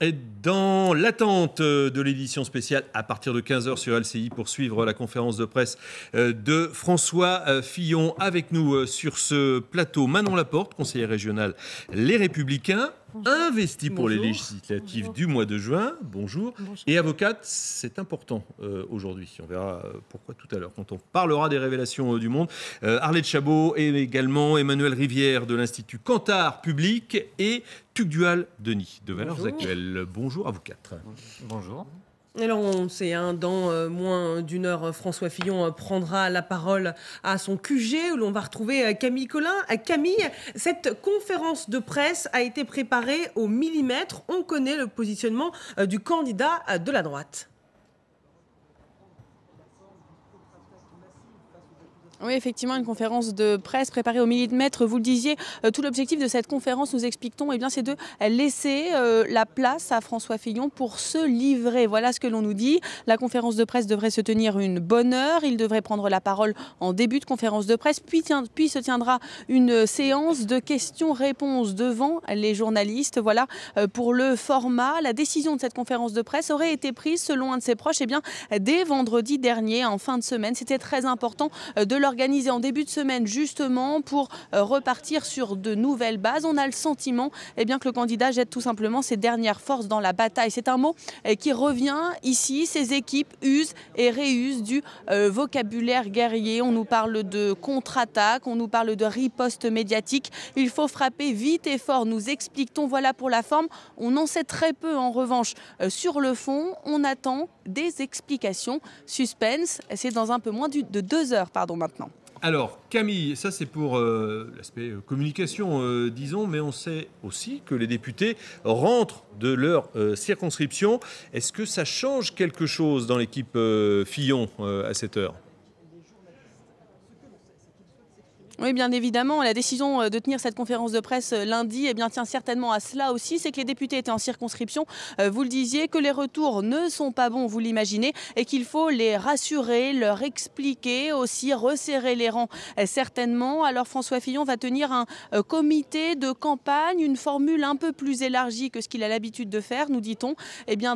Et dans l'attente de l'édition spéciale, à partir de 15h sur LCI, pour suivre la conférence de presse de François Fillon, avec nous sur ce plateau, Manon Laporte, conseillère régionale Les Républicains, investie pour les législatives du mois de juin. Bonjour. Et avocate, c'est important aujourd'hui. On verra pourquoi tout à l'heure, quand on parlera des révélations du monde. Arlette Chabot et également Emmanuel Rivière de l'Institut Cantar Public et Tugdual Denis de Valeurs Actuelles. Bonjour à vous quatre. Bonjour. Alors on sait, dans moins d'une heure, François Fillon prendra la parole à son QG où l'on va retrouver Camille Collin. Camille, cette conférence de presse a été préparée au millimètre. On connaît le positionnement du candidat de la droite. Oui, effectivement, une conférence de presse préparée au millimètre. Vous le disiez, tout l'objectif de cette conférence, nous explique-t-on, c'est de laisser la place à François Fillon pour se livrer. Voilà ce que l'on nous dit. La conférence de presse devrait se tenir une bonne heure. Il devrait prendre la parole en début de conférence de presse. Puis se tiendra une séance de questions-réponses devant les journalistes. Voilà pour le format. La décision de cette conférence de presse aurait été prise, selon un de ses proches, dès vendredi dernier, en fin de semaine. C'était très important de l'organiser en début de semaine, justement pour repartir sur de nouvelles bases. On a le sentiment que le candidat jette tout simplement ses dernières forces dans la bataille. C'est un mot qui revient ici. Ces équipes usent et réusent du vocabulaire guerrier. On nous parle de contre-attaque, on nous parle de riposte médiatique. Il faut frapper vite et fort, nous explique-t-on. Voilà pour la forme. On en sait très peu en revanche sur le fond. On attend des explications. Suspense, c'est dans un peu moins de 2 heures maintenant. Alors, Camille, ça c'est pour l'aspect communication, disons, mais on sait aussi que les députés rentrent de leur circonscription. Est-ce que ça change quelque chose dans l'équipe Fillon à cette heure ? Oui, bien évidemment. La décision de tenir cette conférence de presse lundi tient certainement à cela aussi. C'est que les députés étaient en circonscription. Vous le disiez, que les retours ne sont pas bons, vous l'imaginez, et qu'il faut les rassurer, leur expliquer aussi, resserrer les rangs certainement. Alors François Fillon va tenir un comité de campagne, une formule un peu plus élargie que ce qu'il a l'habitude de faire, nous dit-on,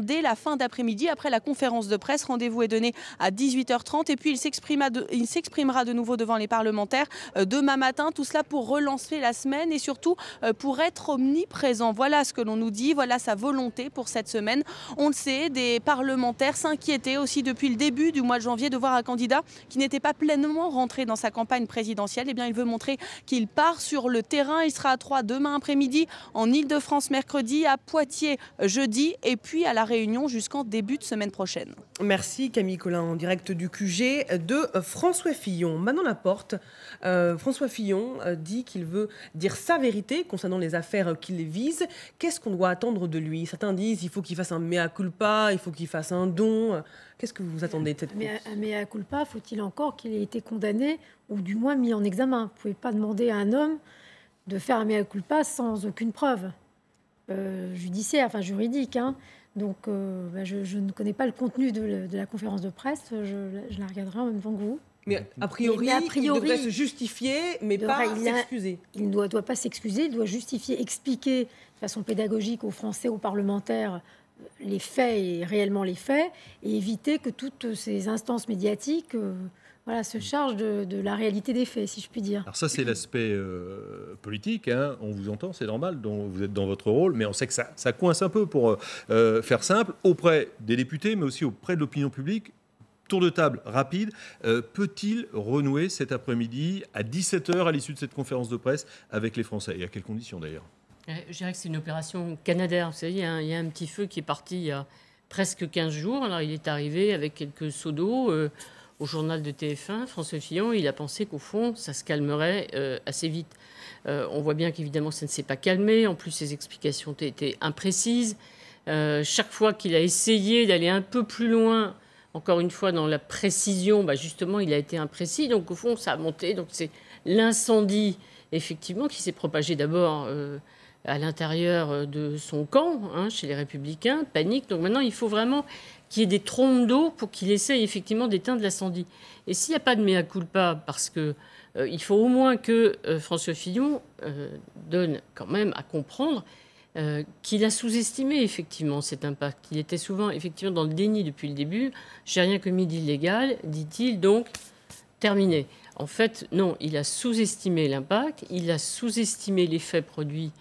dès la fin d'après-midi, après la conférence de presse. Rendez-vous est donné à 18h30 et puis il s'exprimera de nouveau devant les parlementaires demain matin, tout cela pour relancer la semaine et surtout pour être omniprésent. Voilà ce que l'on nous dit, voilà sa volonté pour cette semaine. On le sait, des parlementaires s'inquiétaient aussi depuis le début du mois de janvier de voir un candidat qui n'était pas pleinement rentré dans sa campagne présidentielle. Il veut montrer qu'il part sur le terrain. Il sera à Troyes demain après-midi, en Ile-de-France mercredi, à Poitiers jeudi et puis à La Réunion jusqu'en début de semaine prochaine. Merci Camille Collin, en direct du QG de François Fillon. Manon Laporte, François Fillon dit qu'il veut dire sa vérité concernant les affaires qu'il vise. Qu'est-ce qu'on doit attendre de lui ? Certains disent qu'il faut qu'il fasse un mea culpa, il faut qu'il fasse un don. Qu'est-ce que vous attendez de cette course ? Un mea culpa, faut-il encore qu'il ait été condamné ou du moins mis en examen ? Vous ne pouvez pas demander à un homme de faire un mea culpa sans aucune preuve judiciaire, juridique. Donc, je ne connais pas le contenu de la conférence de presse. Je la regarderai en même temps que vous. Mais a priori, il devrait se justifier, mais pas s'excuser. Il ne doit pas s'excuser, il doit justifier, expliquer de façon pédagogique aux Français, aux parlementaires, les faits et réellement les faits, et éviter que toutes ces instances médiatiques se chargent de la réalité des faits, si je puis dire. Alors ça, c'est l'aspect politique. On vous entend, c'est normal, vous êtes dans votre rôle, mais on sait que ça coince un peu, pour faire simple, auprès des députés, mais aussi auprès de l'opinion publique. Tour de table rapide, peut-il renouer cet après-midi à 17h à l'issue de cette conférence de presse avec les Français ? Et à quelles conditions d'ailleurs ? Je dirais que c'est une opération Canadair. Vous savez, il y a un petit feu qui est parti il y a presque 15 jours. Alors il est arrivé avec quelques seaux d'eau au journal de TF1. François Fillon, il a pensé qu'au fond, ça se calmerait assez vite. On voit bien qu'évidemment, ça ne s'est pas calmé. En plus, ses explications étaient imprécises. Chaque fois qu'il a essayé d'aller un peu plus loin, encore une fois, dans la précision, justement, il a été imprécis. Donc, au fond, ça a monté. Donc, c'est l'incendie, effectivement, qui s'est propagé d'abord à l'intérieur de son camp, chez les Républicains, panique. Donc, maintenant, il faut vraiment qu'il y ait des trompes d'eau pour qu'il essaye, effectivement, d'éteindre l'incendie. Et s'il n'y a pas de mea culpa, parce que il faut au moins que François Fillon donne quand même à comprendre qu'il a sous-estimé effectivement cet impact. Il était souvent effectivement dans le déni depuis le début. J'ai rien commis d'illégal, dit-il, donc terminé. En fait, non, il a sous-estimé l'impact, il a sous-estimé l'effet produit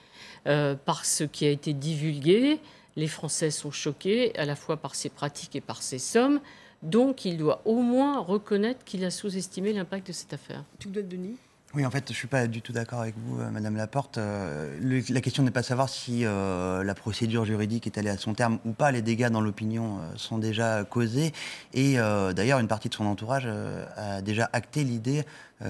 par ce qui a été divulgué. Les Français sont choqués à la fois par ces pratiques et par ces sommes. Donc, il doit au moins reconnaître qu'il a sous-estimé l'impact de cette affaire. Tu dois, Denis ? Oui, en fait, je ne suis pas du tout d'accord avec vous, Madame Laporte. La question n'est pas de savoir si la procédure juridique est allée à son terme ou pas. Les dégâts dans l'opinion sont déjà causés. Et d'ailleurs, une partie de son entourage a déjà acté l'idée,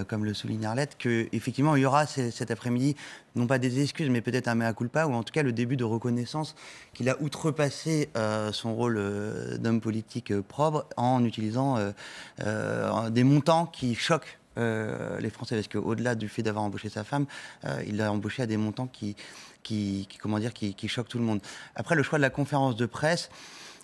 comme le souligne Arlette, qu'effectivement, il y aura cet après-midi, non pas des excuses, mais peut-être un mea culpa, ou en tout cas le début de reconnaissance qu'il a outrepassé son rôle d'homme politique propre en utilisant des montants qui choquent les Français, parce qu'au-delà du fait d'avoir embauché sa femme, il l'a embauché à des montants qui choquent tout le monde. Après, le choix de la conférence de presse,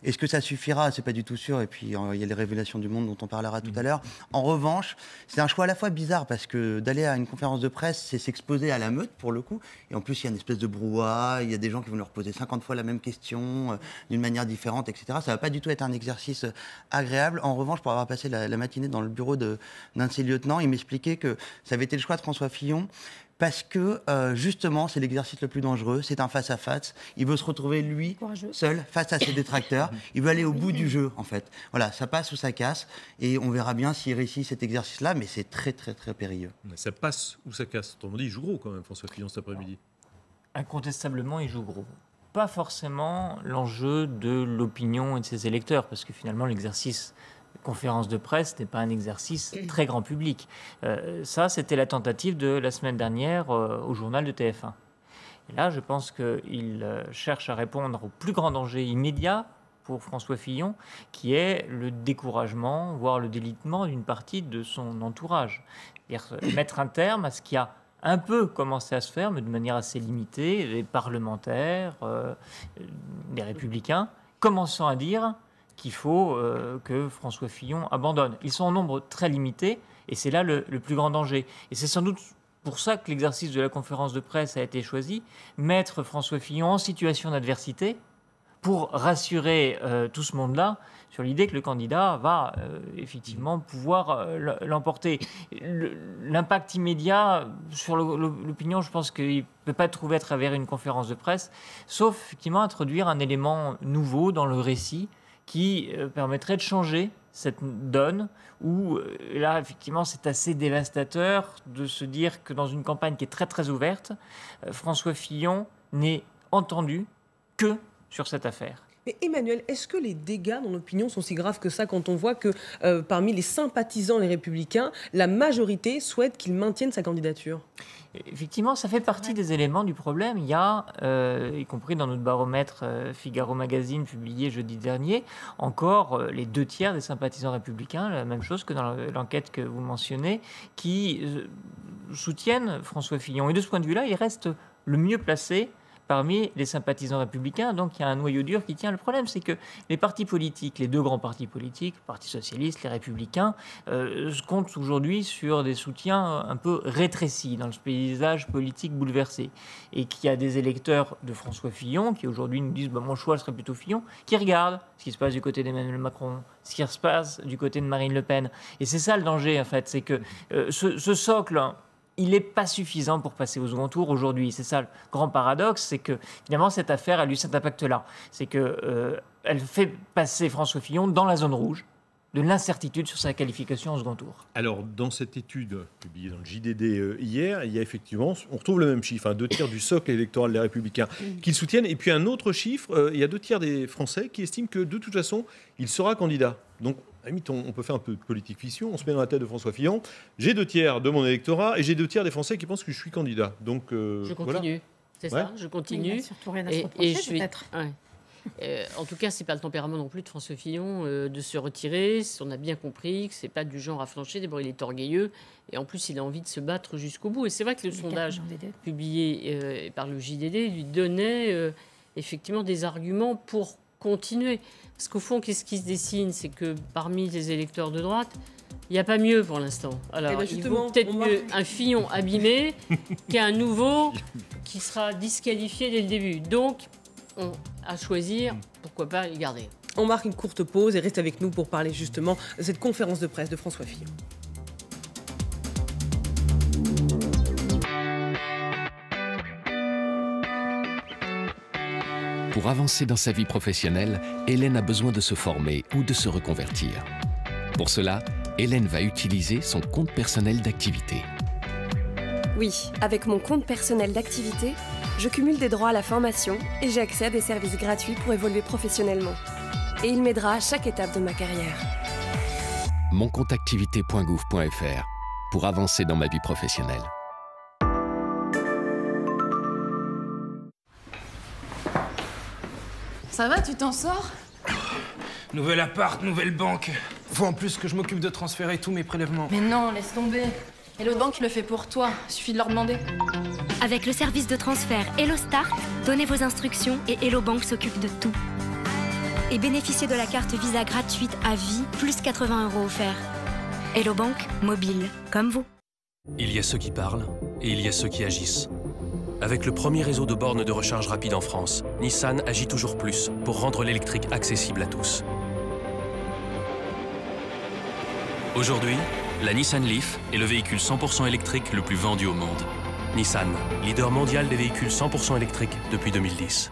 est-ce que ça suffira? C'est pas du tout sûr. Et puis, il y a les révélations du Monde dont on parlera tout à l'heure. En revanche, c'est un choix à la fois bizarre, parce que d'aller à une conférence de presse, c'est s'exposer à la meute, pour le coup. Et en plus, il y a une espèce de brouhaha. Il y a des gens qui vont leur poser 50 fois la même question, d'une manière différente, etc. Ça va pas du tout être un exercice agréable. En revanche, pour avoir passé la matinée dans le bureau d'un de ses lieutenants, il m'expliquait que ça avait été le choix de François Fillon, parce que, justement, c'est l'exercice le plus dangereux. C'est un face-à-face. Il veut se retrouver, lui, seul, face à ses détracteurs. Il veut aller au bout du jeu, en fait. Voilà, ça passe ou ça casse. Et on verra bien s'il réussit cet exercice-là, mais c'est très, très, très périlleux. Mais ça passe ou ça casse. Autrement dit, il joue gros, quand même, François Fillon, cet après-midi. Incontestablement, il joue gros. Pas forcément l'enjeu de l'opinion et de ses électeurs, parce que finalement, l'exercice conférence de presse n'est pas un exercice très grand public. Ça, c'était la tentative de la semaine dernière au journal de TF1. Et là, je pense qu'il cherche à répondre au plus grand danger immédiat pour François Fillon, qui est le découragement, voire le délitement d'une partie de son entourage. C'est-à-dire mettre un terme à ce qui a un peu commencé à se faire, mais de manière assez limitée, les parlementaires, les républicains, commençant à dire qu'il faut que François Fillon abandonne. Ils sont en nombre très limité, et c'est là le plus grand danger. Et c'est sans doute pour ça que l'exercice de la conférence de presse a été choisi, mettre François Fillon en situation d'adversité pour rassurer tout ce monde-là sur l'idée que le candidat va effectivement pouvoir l'emporter. L'impact immédiat sur l'opinion, je pense qu'il ne peut pas trouver à travers une conférence de presse, sauf effectivement introduire un élément nouveau dans le récit qui permettrait de changer cette donne où, là, effectivement, c'est assez dévastateur de se dire que dans une campagne qui est très, très ouverte, François Fillon n'est entendu que sur cette affaire. Mais Emmanuel, est-ce que les dégâts dans l'opinion sont si graves que ça quand on voit que parmi les sympathisants, les Républicains, la majorité souhaite qu'il maintienne sa candidature? Effectivement, ça fait partie des éléments du problème. Il y a, y compris dans notre baromètre Figaro Magazine publié jeudi dernier, encore les 2/3 des sympathisants républicains, la même chose que dans l'enquête que vous mentionnez, qui soutiennent François Fillon. Et de ce point de vue-là, il reste le mieux placé parmi les sympathisants républicains. Donc il y a un noyau dur qui tient. Le problème, c'est que les partis politiques, les deux grands partis politiques, le Parti socialiste, les Républicains, comptent aujourd'hui sur des soutiens un peu rétrécis dans le paysage politique bouleversé. Et qu'il y a des électeurs de François Fillon qui aujourd'hui nous disent mon choix serait plutôt Fillon, qui regardent ce qui se passe du côté d'Emmanuel Macron, ce qui se passe du côté de Marine Le Pen. Et c'est ça le danger, en fait, c'est que ce socle, il n'est pas suffisant pour passer au second tour aujourd'hui. C'est ça le grand paradoxe, c'est que finalement cette affaire a eu cet impact-là. C'est qu'elle fait passer François Fillon dans la zone rouge de l'incertitude sur sa qualification au second tour. Alors, dans cette étude publiée dans le JDD hier, il y a effectivement, on retrouve le même chiffre, 2/3 du socle électoral des Républicains qui le soutiennent, et puis un autre chiffre, il y a 2/3 des Français qui estiment que de toute façon, il sera candidat. Donc, à la limite, on peut faire un peu de politique fiction, on se met dans la tête de François Fillon. J'ai 2/3 de mon électorat et j'ai 2/3 des Français qui pensent que je suis candidat. Donc, je continue, voilà. C'est ça, je continue. Il n'a surtout rien à se reprocher, peut-être. Ouais. En tout cas, c'est pas le tempérament non plus de François Fillon de se retirer. On a bien compris que c'est pas du genre à flancher. D'abord, il est orgueilleux et en plus, il a envie de se battre jusqu'au bout. Et c'est vrai que le sondage publié par le JDD lui donnait effectivement des arguments pour continuer. Parce qu'au fond, qu'est-ce qui se dessine? C'est que parmi les électeurs de droite, Il n'y a pas mieux pour l'instant. Alors, il vaut peut-être mieux un Fillon abîmé qu'un nouveau qui sera disqualifié dès le début. Donc, à choisir, pourquoi pas les garder. On marque une courte pause et reste avec nous pour parler justement de cette conférence de presse de François Fillon. Pour avancer dans sa vie professionnelle, Hélène a besoin de se former ou de se reconvertir. Pour cela, Hélène va utiliser son compte personnel d'activité. Oui, avec mon compte personnel d'activité, je cumule des droits à la formation et j'ai accès à des services gratuits pour évoluer professionnellement. Et il m'aidera à chaque étape de ma carrière. moncompteactivité.gouv.fr pour avancer dans ma vie professionnelle. Ça va, tu t'en sors? Nouvel appart, nouvelle banque. Faut en plus que je m'occupe de transférer tous mes prélèvements. Mais non, laisse tomber. Hello Bank le fait pour toi, suffit de leur demander. Avec le service de transfert Hello Start, donnez vos instructions et Hello Bank s'occupe de tout. Et bénéficiez de la carte Visa gratuite à vie, plus 80 € offerts. Hello Bank, mobile, comme vous. Il y a ceux qui parlent et il y a ceux qui agissent. Avec le premier réseau de bornes de recharge rapide en France, Nissan agit toujours plus pour rendre l'électrique accessible à tous. Aujourd'hui, la Nissan Leaf est le véhicule 100% électrique le plus vendu au monde. Nissan, leader mondial des véhicules 100% électriques depuis 2010.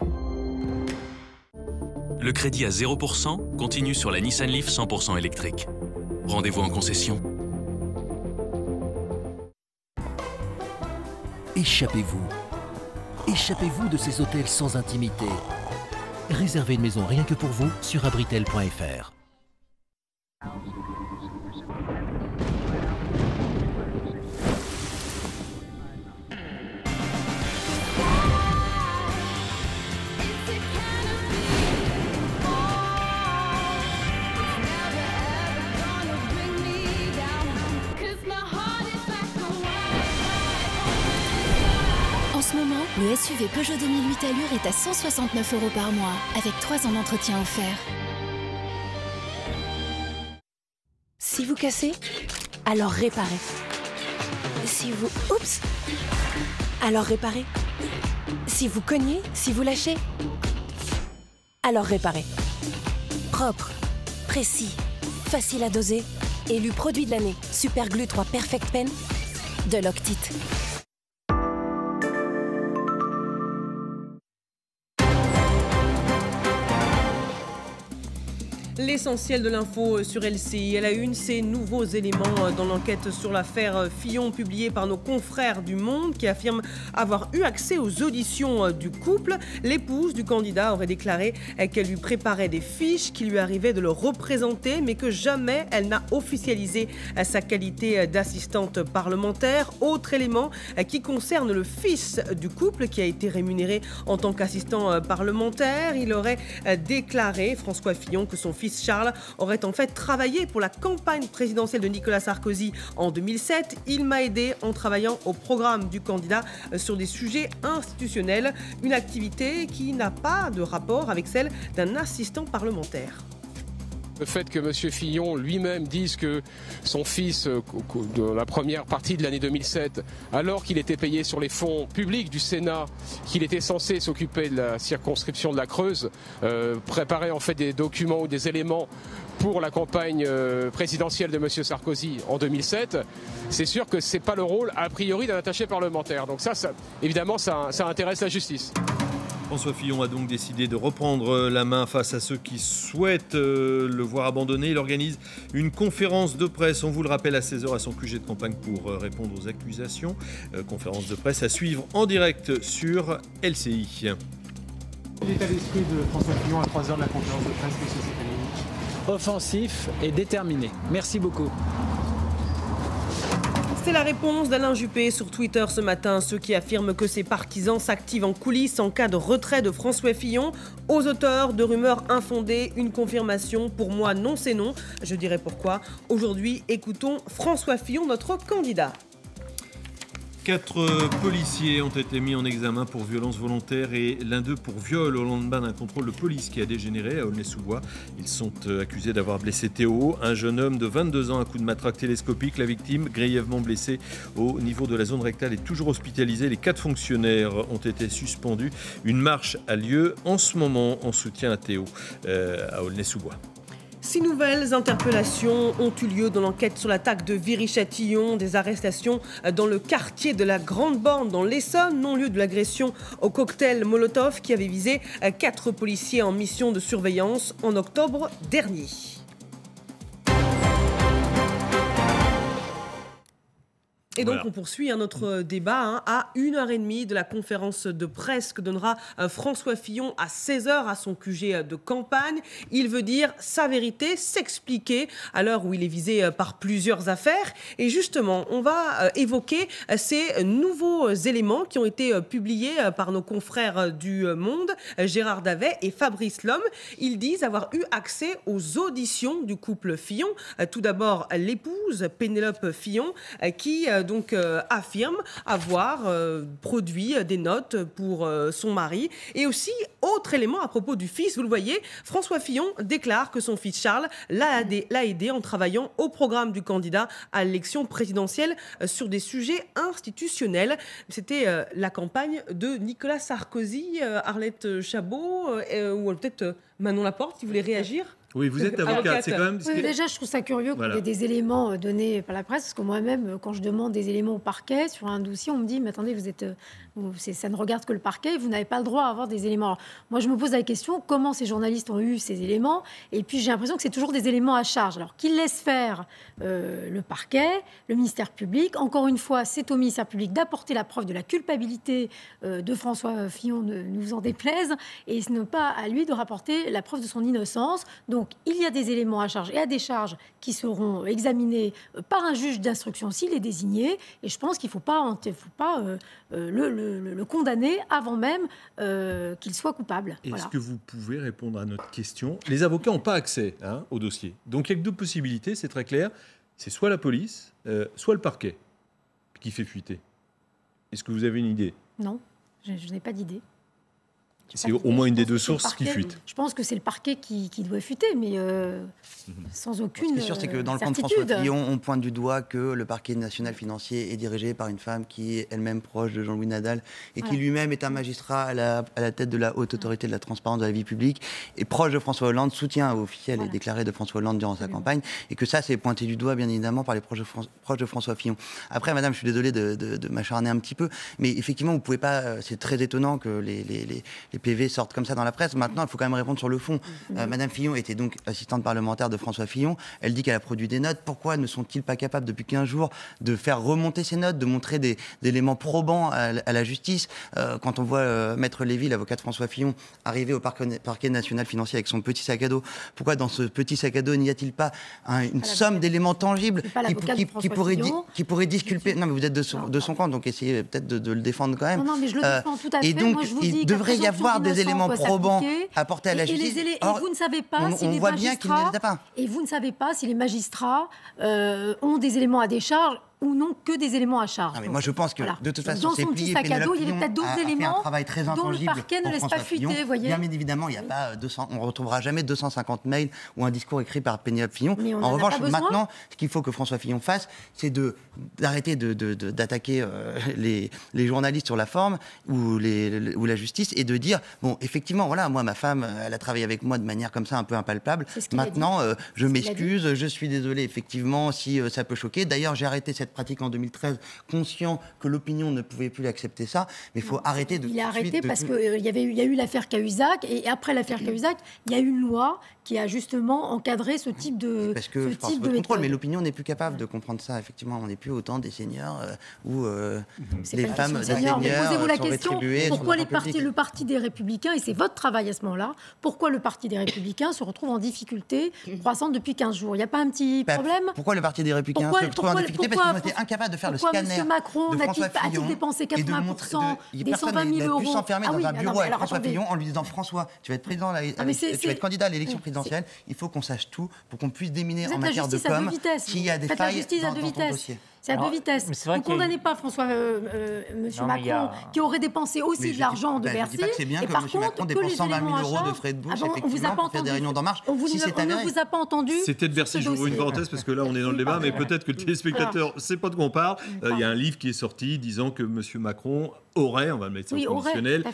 Le crédit à 0% continue sur la Nissan Leaf 100% électrique. Rendez-vous en concession. Échappez-vous. Échappez-vous de ces hôtels sans intimité. Réservez une maison rien que pour vous sur abritel.fr. En ce moment, le SUV Peugeot 2008 Allure est à 169 € par mois, avec 3 ans d'entretien offert. Si vous cassez, alors réparez. Si vous... Oups! Alors réparez. Si vous cognez, si vous lâchez, alors réparez. Propre, précis, facile à doser, élu produit de l'année, Super Glue 3 Perfect Pen de Loctite. L'essentiel de l'info sur LCI. À la une, ces nouveaux éléments dans l'enquête sur l'affaire Fillon publiée par nos confrères du Monde qui affirment avoir eu accès aux auditions du couple. L'épouse du candidat aurait déclaré qu'elle lui préparait des fiches qui lui arrivaient de le représenter mais que jamais elle n'a officialisé sa qualité d'assistante parlementaire. Autre élément qui concerne le fils du couple qui a été rémunéré en tant qu'assistant parlementaire. Il aurait déclaré, François Fillon, que son fils Charles aurait en fait travaillé pour la campagne présidentielle de Nicolas Sarkozy en 2007. Il m'a aidé en travaillant au programme du candidat sur des sujets institutionnels, une activité qui n'a pas de rapport avec celle d'un assistant parlementaire. Le fait que M. Fillon lui-même dise que son fils, de la première partie de l'année 2007, alors qu'il était payé sur les fonds publics du Sénat, qu'il était censé s'occuper de la circonscription de la Creuse, préparer en fait des documents ou des éléments pour la campagne présidentielle de M. Sarkozy en 2007, c'est sûr que ce n'est pas le rôle, a priori, d'un attaché parlementaire. Donc ça évidemment, ça intéresse la justice. François Fillon a donc décidé de reprendre la main face à ceux qui souhaitent le voir abandonner. Il organise une conférence de presse, on vous le rappelle, à 16h à son QG de campagne pour répondre aux accusations. Conférence de presse à suivre en direct sur LCI. L'état d'esprit de François Fillon à 3h de la conférence de presse, monsieur Stéphanie. Offensif et déterminé. Merci beaucoup. C'est la réponse d'Alain Juppé sur Twitter ce matin. Ceux qui affirment que ses partisans s'activent en coulisses en cas de retrait de François Fillon. Aux auteurs de rumeurs infondées, une confirmation. Pour moi, non, c'est non. Je dirai pourquoi. Aujourd'hui, écoutons François Fillon, notre candidat. 4 policiers ont été mis en examen pour violence volontaire et l'un d'eux pour viol au lendemain d'un contrôle de police qui a dégénéré à Aulnay-sous-Bois. Ils sont accusés d'avoir blessé Théo, un jeune homme de 22 ans à coup de matraque télescopique. La victime, grièvement blessée au niveau de la zone rectale, est toujours hospitalisée. Les 4 fonctionnaires ont été suspendus. Une marche a lieu en ce moment en soutien à Théo à Aulnay-sous-Bois. 6 nouvelles interpellations ont eu lieu dans l'enquête sur l'attaque de Viry-Châtillon. Des arrestations dans le quartier de la Grande Borne dans l'Essonne, non-lieu de l'agression au cocktail Molotov qui avait visé 4 policiers en mission de surveillance en octobre dernier. Et donc, on poursuit notre débat à 1h30 de la conférence de presse que donnera François Fillon à 16h à son QG de campagne. Il veut dire sa vérité, s'expliquer à l'heure où il est visé par plusieurs affaires. Et justement, on va évoquer ces nouveaux éléments qui ont été publiés par nos confrères du Monde, Gérard Davet et Fabrice Lhomme. Ils disent avoir eu accès aux auditions du couple Fillon. Tout d'abord, l'épouse Pénélope Fillon qui affirme avoir produit des notes pour son mari. Et aussi, autre élément à propos du fils, vous le voyez, François Fillon déclare que son fils Charles l'a aidé en travaillant au programme du candidat à l'élection présidentielle sur des sujets institutionnels. C'était la campagne de Nicolas Sarkozy, Arlette Chabot, ou peut-être Manon Laporte qui voulait réagir. Oui, vous êtes avocate, c'est quand même... Oui, déjà, je trouve ça curieux qu'il y ait des éléments donnés par la presse, parce que moi-même, quand je demande des éléments au parquet sur un dossier, on me dit, mais attendez, ça ne regarde que le parquet, vous n'avez pas le droit à avoir des éléments. Alors, moi, je me pose la question, comment ces journalistes ont eu ces éléments? Et puis, j'ai l'impression que c'est toujours des éléments à charge. Alors, qu'ils laissent faire le parquet, le ministère public. Encore une fois, c'est au ministère public d'apporter la preuve de la culpabilité de François Fillon, ne vous en déplaise, et ce n'est pas à lui de rapporter la preuve de son innocence. Donc, il y a des éléments à charge et à décharge qui seront examinés par un juge d'instruction s'il est désigné. Et je pense qu'il ne faut pas le condamner avant même qu'il soit coupable. Est-ce que vous pouvez répondre à notre question? Les avocats n'ont pas accès au dossier. Donc, il n'y a que 2 possibilités, c'est très clair. C'est soit la police, soit le parquet qui fait fuiter. Est-ce que vous avez une idée? Non, je n'ai pas d'idée. C'est au moins une des 2 sources qui fuite. Je pense que c'est le parquet qui doit fuiter, mais sans aucune certitude. Ce qui est sûr, c'est que dans le camp de François Fillon, on pointe du doigt que le parquet national financier est dirigé par une femme qui est elle-même proche de Jean-Louis Nadal et qui lui-même est un magistrat à la tête de la haute autorité de la transparence de la vie publique et proche de François Hollande, soutien officiel et déclaré de François Hollande durant sa campagne, et que ça, c'est pointé du doigt, bien évidemment, par les proches de François Fillon. Après, madame, je suis désolé de m'acharner un petit peu, mais effectivement, vous pouvez pas... C'est très étonnant que les PV sortent comme ça dans la presse. Maintenant, il faut quand même répondre sur le fond. Madame Fillon était donc assistante parlementaire de François Fillon. Elle dit qu'elle a produit des notes. Pourquoi ne sont-ils pas capables, depuis 15 jours, de faire remonter ces notes, de montrer des éléments probants à la justice? Quand on voit Maître Lévy, l'avocat de François Fillon, arriver au parquet national financier avec son petit sac à dos, pourquoi dans ce petit sac à dos n'y a-t-il pas une somme d'éléments tangibles qui pourrait disculper? Non, mais vous êtes de son camp, donc essayez peut-être de le défendre quand même. Non, mais je le défends tout à fait. Et donc, il devrait y avoir des éléments probants apportés à la justice. Et vous ne savez pas si les magistrats... Et vous ne savez pas si les magistrats ont des éléments à décharge ou non que des éléments à charge. Non, mais moi je pense que de toute façon, dans son petit sac à dos, il y avait peut-être d'autres éléments un travail très dont le parquet ne laisse pas fuiter. Bien évidemment, il n'y a pas on ne retrouvera jamais 250 mails ou un discours écrit par Pénélope Fillon. En revanche, maintenant, ce qu'il faut que François Fillon fasse, c'est d'arrêter d'attaquer les journalistes sur la forme ou la justice et de dire, bon, effectivement, voilà, moi, ma femme, elle a travaillé avec moi de manière comme ça un peu impalpable. Maintenant, je m'excuse, je suis désolé, effectivement, si ça peut choquer. D'ailleurs, j'ai arrêté cette pratique en 2013, conscient que l'opinion ne pouvait plus accepter ça, mais il faut arrêter de... Il a arrêté parce qu'il y a eu l'affaire Cahuzac, et après l'affaire Cahuzac, il y a eu une loi qui a justement encadré ce type de... Parce que je pense votre contrôle, mais l'opinion n'est plus capable de comprendre ça, effectivement. On n'est plus autant des seigneurs où les femmes des seigneurs posez-vous la sont question, rétribuées. Pourquoi le Parti des Républicains, et c'est votre travail à ce moment-là, pourquoi le Parti des Républicains se retrouve en difficulté croissante depuis 15 jours? Il n'y a pas un petit problème? Pourquoi le Parti des Républicains se retrouve en difficulté? Parce qu'ils ont été incapables de faire le scanner M. Macron de François Fillon a-t-il dépensé 80% des 120 000 euros? Il a pu s'enfermer dans un bureau avec François Fillon en lui disant, François, tu vas être président, tu vas être candidat à l'élection présidentielle, il faut qu'on sache tout pour qu'on puisse déminer en matière de com s'il y a des failles dans ton dossier. C'est à deux vitesses. Vous ne condamnez pas Monsieur Macron, qui aurait dépensé aussi de l'argent de Bercy. C'est bien que M. Macron dépense 120 000 euros de frais de bouche, effectivement, pour faire des réunions d'En Marche. On ne vous a pas entendu. C'était de Bercy, j'ouvre une parenthèse, parce que là, on est dans le débat, mais peut-être que le téléspectateur ne sait pas de quoi on parle. Il y a un livre qui est sorti disant que M. Macron aurait, on va le mettre en conditionnel,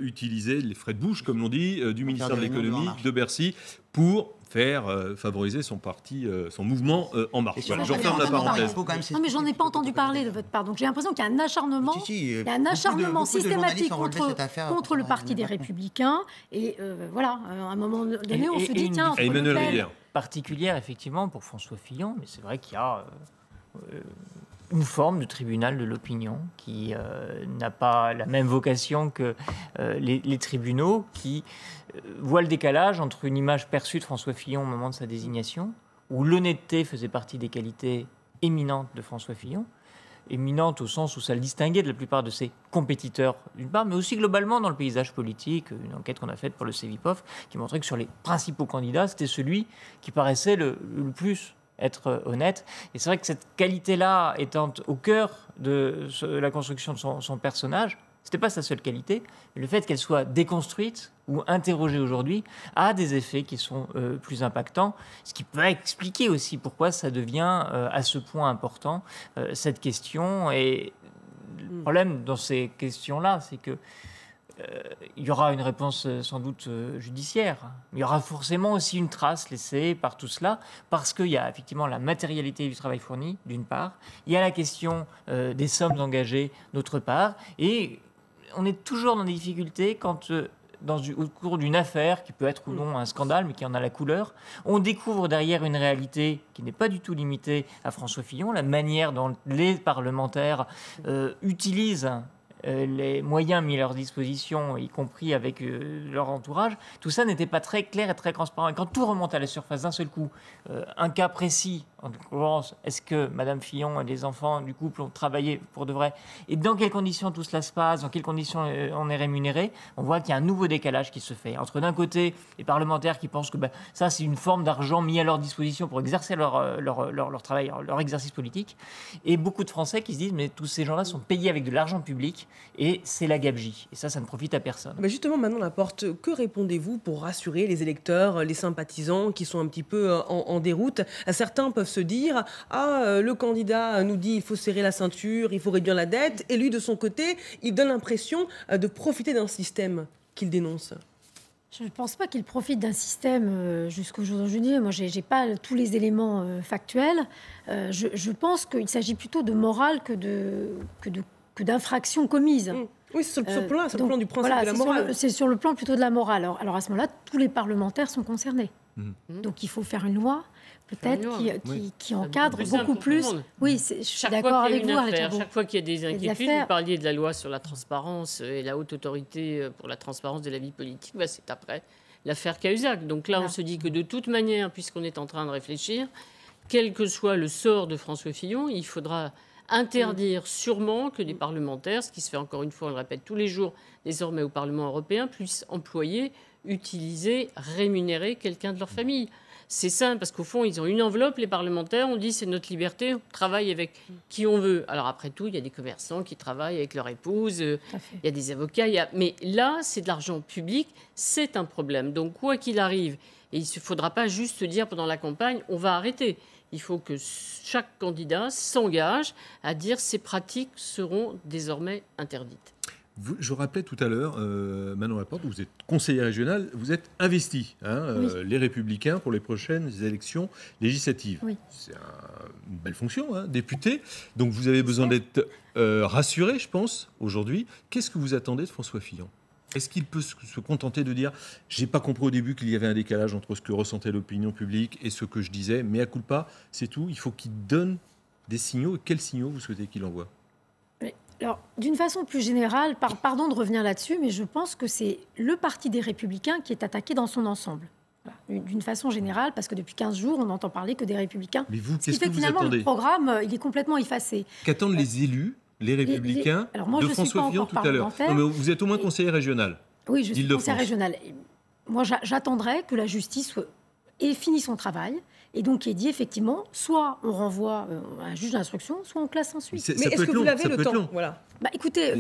utilisé les frais de bouche, comme l'on dit, du ministère de l'économie, de Bercy, pour faire favoriser son parti, son mouvement En Marche. Voilà, j'en ferme la parenthèse. Non, mais j'en ai pas entendu parler de votre part. Donc j'ai l'impression qu'il y a un acharnement, systématique contre le parti des Républicains. Et voilà, à un moment donné, on se dit, tiens, particulière, effectivement, pour François Fillon, mais c'est vrai qu'il y a une forme de tribunal de l'opinion qui n'a pas la même vocation que les tribunaux, qui voient le décalage entre une image perçue de François Fillon au moment de sa désignation, où l'honnêteté faisait partie des qualités éminentes de François Fillon, éminente au sens où ça le distinguait de la plupart de ses compétiteurs, d'une part, mais aussi globalement dans le paysage politique. Une enquête qu'on a faite pour le Cevipof qui montrait que sur les principaux candidats, c'était celui qui paraissait le plus être honnête. Et c'est vrai que cette qualité-là étant au cœur de la construction de son personnage, ce n'était pas sa seule qualité, mais le fait qu'elle soit déconstruite ou interrogée aujourd'hui a des effets qui sont plus impactants, ce qui peut expliquer aussi pourquoi ça devient à ce point important, cette question. Et le problème dans ces questions-là, c'est que il y aura une réponse sans doute judiciaire. Il y aura forcément aussi une trace laissée par tout cela, parce qu'il y a effectivement la matérialité du travail fourni, d'une part, il y a la question des sommes engagées, d'autre part, et on est toujours dans des difficultés quand, au cours d'une affaire, qui peut être ou non un scandale, mais qui en a la couleur, on découvre derrière une réalité qui n'est pas du tout limitée à François Fillon, la manière dont les parlementaires utilisent les moyens mis à leur disposition, y compris avec leur entourage, tout ça n'était pas très clair et très transparent. Et quand tout remonte à la surface d'un seul coup, un cas précis, en l'occurrence, est-ce que Mme Fillon et les enfants du couple ont travaillé pour de vrai? Et dans quelles conditions tout cela se passe? Dans quelles conditions on est rémunéré? On voit qu'il y a un nouveau décalage qui se fait. Entre d'un côté, les parlementaires qui pensent que ça, c'est une forme d'argent mis à leur disposition pour exercer leur travail, leur exercice politique, et beaucoup de Français qui se disent, mais tous ces gens-là sont payés avec de l'argent public, et c'est la gabegie. Et ça ne profite à personne. Mais justement, Manon Laporte, que répondez-vous pour rassurer les électeurs, les sympathisants qui sont un petit peu en déroute? Certains peuvent se dire, le candidat nous dit il faut serrer la ceinture, il faut réduire la dette, et lui, de son côté, il donne l'impression de profiter d'un système qu'il dénonce. Je ne pense pas qu'il profite d'un système jusqu'au jour d'aujourd'hui. Moi, je n'ai pas tous les éléments factuels. Je pense qu'il s'agit plutôt de morale que d'infractions commises. Oui, c'est sur le plan du principe de la morale. C'est sur le plan plutôt de la morale. Alors à ce moment-là, tous les parlementaires sont concernés. Donc il faut faire une loi, peut-être, qui encadre beaucoup plus. Oui, je suis d'accord avec vous. Chaque fois qu'il y a des inquiétudes, vous parliez de la loi sur la transparence et la haute autorité pour la transparence de la vie politique, c'est après l'affaire Cahuzac. Donc là, on se dit que de toute manière, puisqu'on est en train de réfléchir, quel que soit le sort de François Fillon, il faudra interdire sûrement que des parlementaires, ce qui se fait encore une fois, on le répète tous les jours, désormais au Parlement européen, puissent employer, utiliser, rémunérer quelqu'un de leur famille. C'est simple, parce qu'au fond, ils ont une enveloppe, les parlementaires, on dit c'est notre liberté, on travaille avec qui on veut. Alors après tout, il y a des commerçants qui travaillent avec leur épouse, il y a des avocats, mais là, c'est de l'argent public, c'est un problème. Donc quoi qu'il arrive, et il ne faudra pas juste se dire pendant la campagne, on va arrêter. Il faut que chaque candidat s'engage à dire ces pratiques seront désormais interdites. Je rappelais tout à l'heure, Manon Laporte, vous êtes conseillère régionale, vous êtes investie, les Républicains, pour les prochaines élections législatives. Oui. C'est une belle fonction, député. Donc vous avez besoin d'être rassuré, je pense, aujourd'hui. Qu'est-ce que vous attendez de François Fillon ? Est-ce qu'il peut se contenter de dire « j'ai pas compris au début qu'il y avait un décalage entre ce que ressentait l'opinion publique et ce que je disais, mais à culpa, c'est tout ». Il faut qu'il donne des signaux. Quels signaux vous souhaitez qu'il envoie ? Alors, d'une façon plus générale, pardon de revenir là-dessus, mais je pense que c'est le Parti des Républicains qui est attaqué dans son ensemble. Voilà. D'une façon générale, parce que depuis 15 jours, on n'entend parler que des Républicains. Mais vous, qu'est-ce que vous attendez ? Finalement, le programme, il est complètement effacé. Qu'attendent les élus, les Républicains, de François Fillon tout à l'heure ? Non, mais vous êtes au moins conseiller régional. Oui, je suis conseillère régionale. Moi, j'attendrai que la justice ait fini son travail Et donc, qui est dit effectivement, soit on renvoie à un juge d'instruction, soit on classe ensuite. Mais est-ce que vous l'avez le temps? Voilà. Bah, écoutez,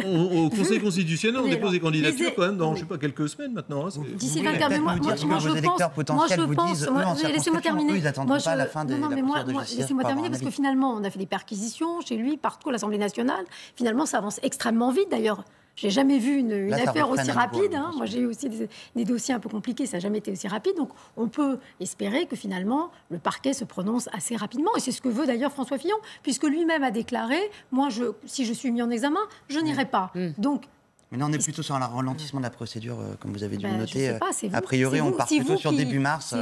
au Conseil constitutionnel, on dépose des candidatures quand même dans, oui. je sais pas, quelques semaines maintenant. D'ici 24 mois, moi laissez-moi terminer. Ils attendront pas la fin de la procédure de justice. Laissez-moi terminer parce que finalement, on a fait des perquisitions chez lui, partout à l'Assemblée nationale. Finalement, ça avance extrêmement vite d'ailleurs. J'ai jamais vu une affaire aussi rapide. Moi, j'ai eu aussi des dossiers un peu compliqués, ça n'a jamais été aussi rapide. Donc, on peut espérer que finalement, le parquet se prononce assez rapidement. Et c'est ce que veut d'ailleurs François Fillon, puisque lui-même a déclaré, moi, si je suis mis en examen, je n'irai pas. Donc, mais là, on est plutôt sur un ralentissement de la procédure, comme vous avez dû le noter. A priori, on part plutôt sur début mars.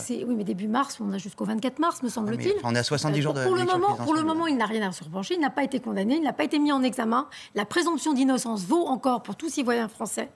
Oui, mais début mars, on a jusqu'au 24 mars, me semble-t-il. On est à 70 jours de pour le moment, il n'a rien à se reprocher. Il n'a pas été condamné, il n'a pas été mis en examen. La présomption d'innocence vaut encore pour tout citoyen français,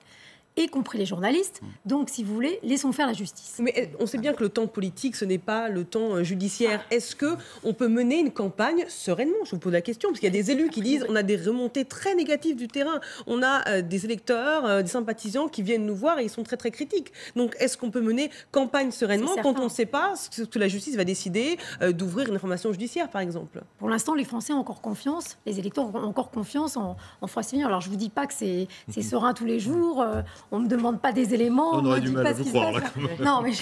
y compris les journalistes. Donc, si vous voulez, laissons faire la justice. Mais on sait bien que le temps politique, ce n'est pas le temps judiciaire. Est-ce qu'on peut mener une campagne sereinement? Je vous pose la question, parce qu'il y a des élus qui disent on a des remontées très négatives du terrain. On a des électeurs, des sympathisants qui viennent nous voir et ils sont très, très critiques. Donc, est-ce qu'on peut mener campagne sereinement quand on ne sait pas ce que la justice va décider d'ouvrir une information judiciaire, par exemple? Pour l'instant, les Français ont encore confiance, les électeurs ont encore confiance en François Fillon. Alors, je ne vous dis pas que c'est serein tous les jours. On ne me demande pas des éléments. On aurait du mal à vous croire, là, quand même. Non, mais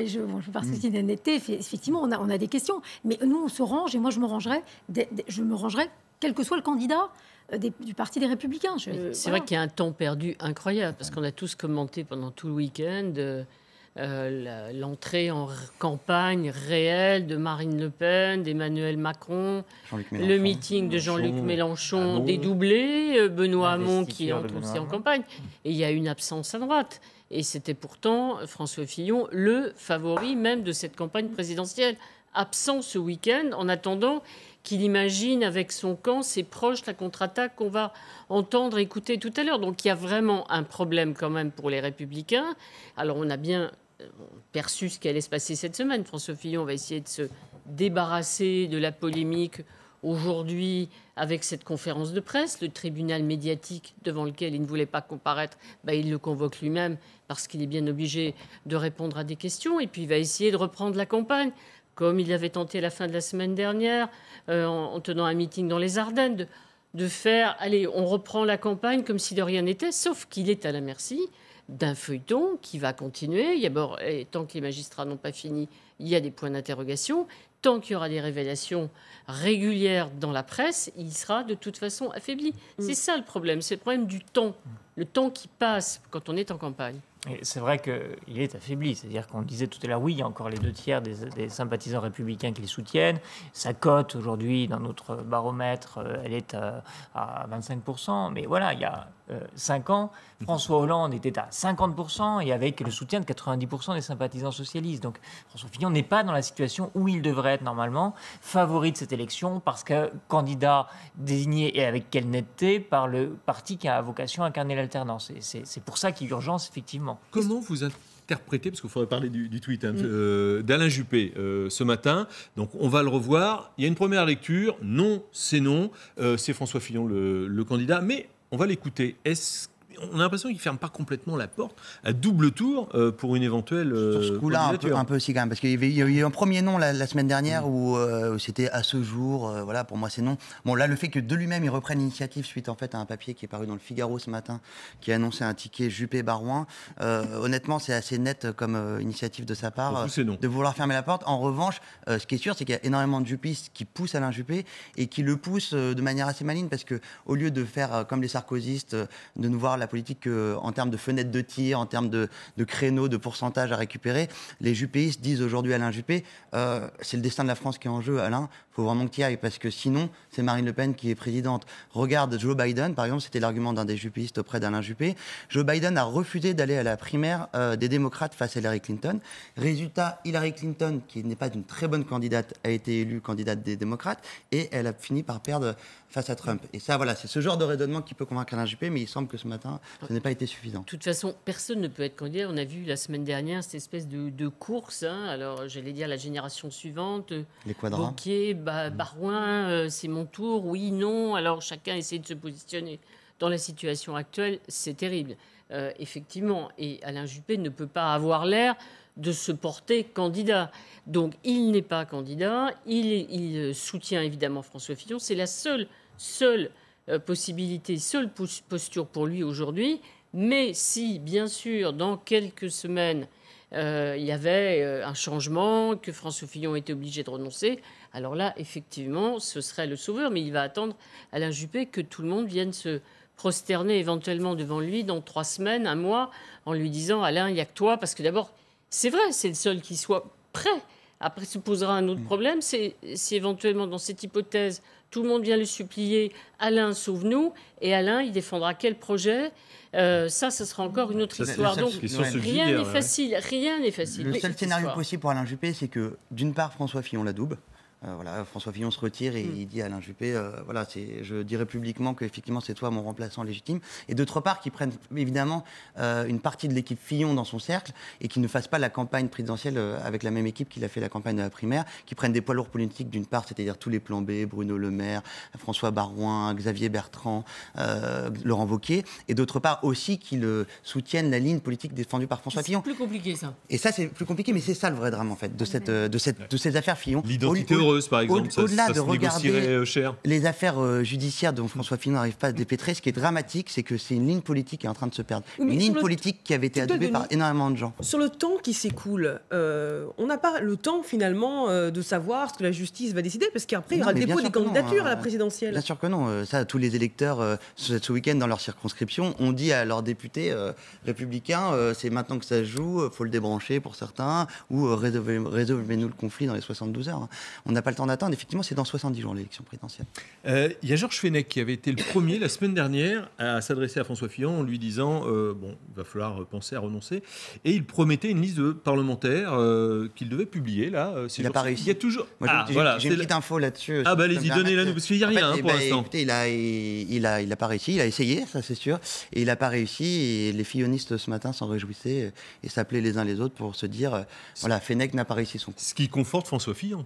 je pars souci d'honnêteté. Effectivement, on a des questions. Mais nous, on se range, et moi, je me rangerai, quel que soit le candidat du Parti des Républicains. C'est vrai qu'il y a un temps perdu incroyable, parce qu'on a tous commenté pendant tout le week-end l'entrée en campagne réelle de Marine Le Pen, d'Emmanuel Macron, le meeting de Jean-Luc Mélenchon dédoublé, Benoît Hamon qui entre aussi en campagne. Et il y a une absence à droite. Et c'était pourtant François Fillon le favori même de cette campagne présidentielle. Absent ce week-end, en attendant qu'il imagine avec son camp, ses proches, la contre-attaque qu'on va entendre, écouter tout à l'heure. Donc il y a vraiment un problème quand même pour les Républicains. Alors on a bien perçu ce qui allait se passer cette semaine. François Fillon va essayer de se débarrasser de la polémique aujourd'hui avec cette conférence de presse. Le tribunal médiatique devant lequel il ne voulait pas comparaître, il le convoque lui-même parce qu'il est bien obligé de répondre à des questions. Et puis il va essayer de reprendre la campagne, comme il avait tenté à la fin de la semaine dernière, en tenant un meeting dans les Ardennes, de faire, allez, on reprend la campagne comme si de rien n'était, sauf qu'il est à la merci d'un feuilleton qui va continuer. D'abord, tant que les magistrats n'ont pas fini, il y a des points d'interrogation. Tant qu'il y aura des révélations régulières dans la presse, il sera de toute façon affaibli. C'est ça le problème, c'est le problème du temps, le temps qui passe quand on est en campagne. C'est vrai qu'il est affaibli, c'est-à-dire qu'on disait tout à l'heure, oui, il y a encore les 2/3 des sympathisants républicains qui les soutiennent. Sa cote aujourd'hui dans notre baromètre, elle est à 25%, mais voilà, il y a 5 ans, François Hollande était à 50% et avec le soutien de 90% des sympathisants socialistes. Donc François Fillon n'est pas dans la situation où il devrait être normalement, favori de cette élection parce que candidat désigné et avec quelle netteté par le parti qui a vocation à incarner l'alternance. Et c'est pour ça qu'il y a urgence, effectivement. Comment vous interprétez, parce qu'il faudrait parler du tweet d'Alain Juppé ce matin, donc on va le revoir, il y a une première lecture, non, c'est François Fillon le candidat, mais on va l'écouter. On a l'impression qu'il ne ferme pas complètement la porte à double tour pour une éventuelle sur ce coup-là, un peu aussi quand même, parce qu'il y a eu un premier nom la semaine dernière où c'était à ce jour, voilà, pour moi c'est non. Bon, là, le fait que de lui-même il reprenne l'initiative suite en fait à un papier qui est paru dans le Figaro ce matin, qui annonçait un ticket Juppé-Barouin, honnêtement, c'est assez net comme initiative de sa part de vouloir fermer la porte. En revanche, ce qui est sûr, c'est qu'il y a énormément de juppistes qui poussent Alain Juppé et qui le poussent de manière assez maligne, parce que au lieu de faire comme les sarkozystes, de nous voir la politique en termes de fenêtres de tir, en termes de créneaux, de pourcentage à récupérer, les juppéistes disent aujourd'hui à Alain Juppé, c'est le destin de la France qui est en jeu, Alain, il faut vraiment que tu y ailles, parce que sinon, c'est Marine Le Pen qui est présidente. Regarde Joe Biden, par exemple, c'était l'argument d'un des juppéistes auprès d'Alain Juppé. Joe Biden a refusé d'aller à la primaire des démocrates face à Hillary Clinton. Résultat, Hillary Clinton, qui n'est pas une très bonne candidate, a été élue candidate des démocrates, et elle a fini par perdre face à Trump. Et ça, voilà, c'est ce genre de raisonnement qui peut convaincre Alain Juppé, mais il semble que ce matin, ce n'a pas été suffisant. De toute façon, personne ne peut être candidat. On a vu la semaine dernière cette espèce de course. Alors, j'allais dire la génération suivante. Les quadras. Wauquiez, Barouin, c'est mon tour, oui, non. Alors, chacun essaie de se positionner. dans la situation actuelle, c'est terrible. Effectivement, et Alain Juppé ne peut pas avoir l'air de se porter candidat. Donc, il n'est pas candidat. Il soutient évidemment François Fillon. C'est la seule possibilité, seule posture pour lui aujourd'hui. Mais si, bien sûr, dans quelques semaines, il y avait un changement, que François Fillon était obligé de renoncer, alors là, effectivement, ce serait le sauveur. Mais il va attendre, Alain Juppé, que tout le monde vienne se prosterner éventuellement devant lui dans 3 semaines, 1 mois, en lui disant « Alain, il n'y a que toi ». Parce que d'abord, c'est vrai, c'est le seul qui soit prêt. Après, se posera un autre problème, c'est si éventuellement, dans cette hypothèse, tout le monde vient le supplier « Alain, sauve-nous ». Et Alain, il défendra quel projet ? Ça sera encore une autre histoire. Donc, rien n'est facile. Rien n'est facile. Le seul scénario possible pour Alain Juppé, c'est que, d'une part, François Fillon l'adoube. François Fillon se retire et il dit à Alain Juppé, je dirais publiquement qu'effectivement c'est toi mon remplaçant légitime. Et d'autre part, qu'il prenne évidemment une partie de l'équipe Fillon dans son cercle et qu'il ne fasse pas la campagne présidentielle avec la même équipe qu'il a fait la campagne de la primaire, qu'il prenne des poids lourds politiques d'une part, c'est-à-dire tous les plans B, Bruno Le Maire, François Baroin, Xavier Bertrand, Laurent Wauquiez, et d'autre part aussi qu'il soutienne la ligne politique défendue par François Fillon. C'est plus compliqué ça. Et ça c'est plus compliqué, mais c'est ça le vrai drame en fait de ces affaires Fillon. L'identité heureuse, par exemple, au-delà de se regarder cher. Les affaires judiciaires dont François Fillon n'arrive pas à se dépêtrer, ce qui est dramatique, c'est que c'est une ligne politique qui est en train de se perdre. Une ligne politique qui avait été adoubée par énormément de gens. Sur le temps qui s'écoule, on n'a pas le temps finalement de savoir ce que la justice va décider, parce qu'après il y aura le dépôt des candidatures à la présidentielle. Bien sûr que non. Ça, tous les électeurs ce week-end dans leur circonscription ont dit à leurs députés républicains, c'est maintenant que ça se joue, faut le débrancher pour certains, ou résolvez-nous le conflit dans les 72 heures. On n'a pas le temps d'attendre. Effectivement, c'est dans 70 jours l'élection présidentielle. Il y a Georges Fenech qui avait été le premier la semaine dernière à s'adresser à François Fillon en lui disant il va falloir penser à renoncer. Et il promettait une liste de parlementaires qu'il devait publier. Là, il n'a pas réussi. Il y a toujours. J'ai une petite info là-dessus. Allez-y, donnez-la nous, parce qu'il n'y a rien pour l'instant. Écoutez, il n'a pas réussi. Il a essayé, ça c'est sûr. Et il n'a pas réussi. Et les fillonistes ce matin s'en réjouissaient et s'appelaient les uns les autres pour se dire Fenech n'a pas réussi son coup. Ce qui conforte François Fillon.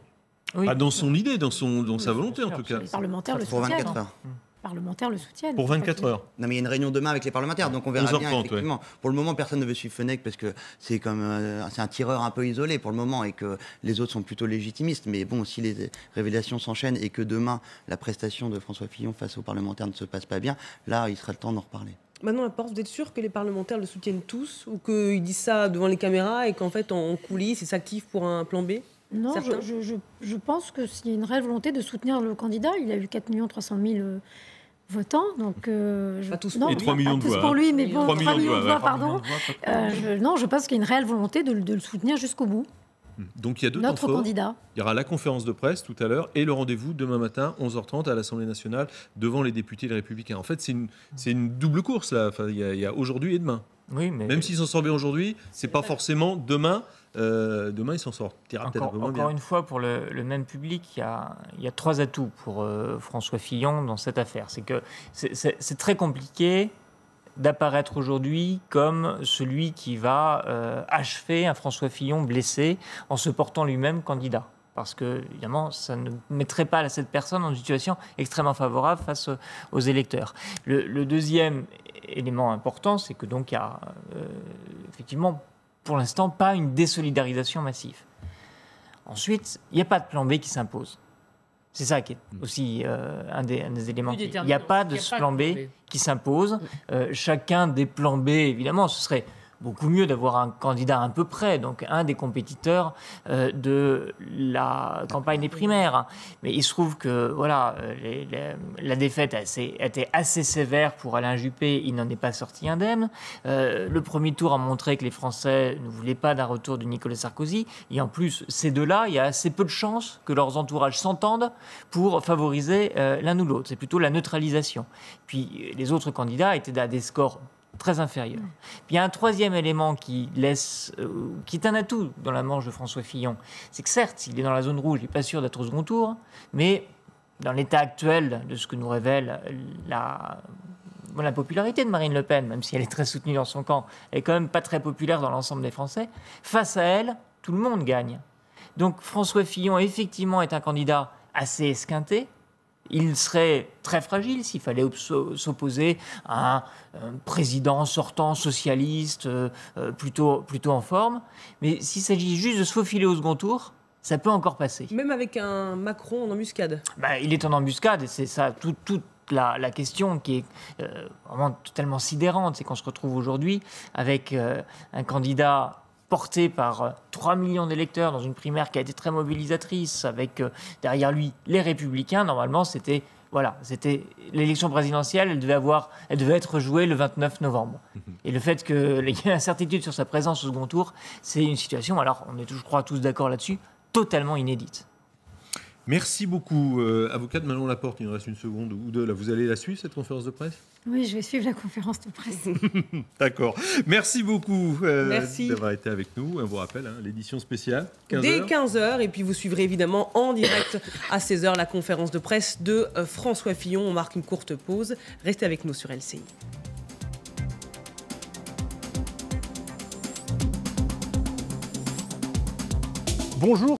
Oui. Dans son idée, dans sa volonté en tout cas. Les parlementaires le soutiennent. Pour 24 heures. Parlementaires le soutiennent. Pour 24 heures. Non, mais il y a une réunion demain avec les parlementaires, donc on verra bien effectivement. Ouais. Pour le moment, personne ne veut suivre Fenech parce que c'est un tireur un peu isolé pour le moment et que les autres sont plutôt légitimistes. Mais bon, si les révélations s'enchaînent et que demain la prestation de François Fillon face aux parlementaires ne se passe pas bien, là, il sera le temps d'en reparler. Manon Laporte, vous êtes sûr que les parlementaires le soutiennent tous ou qu'ils disent ça devant les caméras et qu'en fait en coulisses ils s'activent pour un plan B? Non, je pense que s'il y a une réelle volonté de soutenir le candidat, il a eu 4 300 000 votants, donc... pas tous non, et 3 millions de voix. Pour lui, mais bon, 3 millions de voix, pardon. Non, je pense qu'il y a une réelle volonté de le soutenir jusqu'au bout. Donc il y a deux Notre temps forts. candidat. Il y aura la conférence de presse tout à l'heure et le rendez-vous demain matin, 11h30, à l'Assemblée nationale, devant les députés Les Républicains. En fait, c'est une double course, là. Enfin, il y a aujourd'hui et demain. Oui, mais... Même s'il s'en sort bien aujourd'hui, c'est pas forcément demain. Demain, il s'en sortira peut-être un peu moins bien. Encore une fois, pour le même public, il y a 3 atouts pour François Fillon dans cette affaire. C'est que c'est très compliqué d'apparaître aujourd'hui comme celui qui va achever un François Fillon blessé en se portant lui-même candidat. Parce que, évidemment, ça ne mettrait pas cette personne dans une situation extrêmement favorable face aux électeurs. Le deuxième élément important, c'est que donc il y a effectivement, pour l'instant, pas une désolidarisation massive. Ensuite, il n'y a pas de plan B qui s'impose. C'est ça qui est aussi un des éléments. Il n'y a pas de plan B qui s'impose. Chacun des plans B, évidemment, ce serait beaucoup mieux d'avoir un candidat un peu près, donc un des compétiteurs de la campagne des primaires. Mais il se trouve que voilà, la défaite a été assez sévère pour Alain Juppé, il n'en est pas sorti indemne. Le premier tour a montré que les Français ne voulaient pas d'un retour de Nicolas Sarkozy. Et en plus, ces deux-là, il y a assez peu de chances que leurs entourages s'entendent pour favoriser l'un ou l'autre. C'est plutôt la neutralisation. Puis les autres candidats étaient à des scores très inférieur. Puis il y a un troisième élément qui est un atout dans la manche de François Fillon. C'est que certes, s'il est dans la zone rouge, il n'est pas sûr d'être au second tour, mais dans l'état actuel de ce que nous révèle la popularité de Marine Le Pen, même si elle est très soutenue dans son camp, elle est quand même pas très populaire dans l'ensemble des Français. Face à elle, tout le monde gagne. Donc François Fillon, effectivement, est un candidat assez esquinté, il serait très fragile s'il fallait s'opposer à un président sortant socialiste plutôt en forme. Mais s'il s'agit juste de se faufiler au second tour, ça peut encore passer. Même avec un Macron en embuscade. Il est en embuscade et c'est ça toute la question qui est vraiment totalement sidérante. C'est qu'on se retrouve aujourd'hui avec un candidat porté par 3 millions d'électeurs dans une primaire qui a été très mobilisatrice, avec derrière lui les Républicains. Normalement, c'était l'élection présidentielle, elle devait être jouée le 29 novembre. Et le fait qu'il y ait une incertitude sur sa présence au second tour, c'est une situation, alors on est je crois tous d'accord là-dessus, totalement inédite. Merci beaucoup, avocate Manon Laporte. Il nous reste une seconde ou deux. Là, vous allez la suivre, cette conférence de presse ? Oui, je vais suivre la conférence de presse. D'accord. Merci beaucoup d'avoir été avec nous. On vous rappelle, l'édition spéciale, 15h. Dès 15h, et puis vous suivrez évidemment en direct à 16h la conférence de presse de François Fillon. On marque une courte pause. Restez avec nous sur LCI. Bonjour.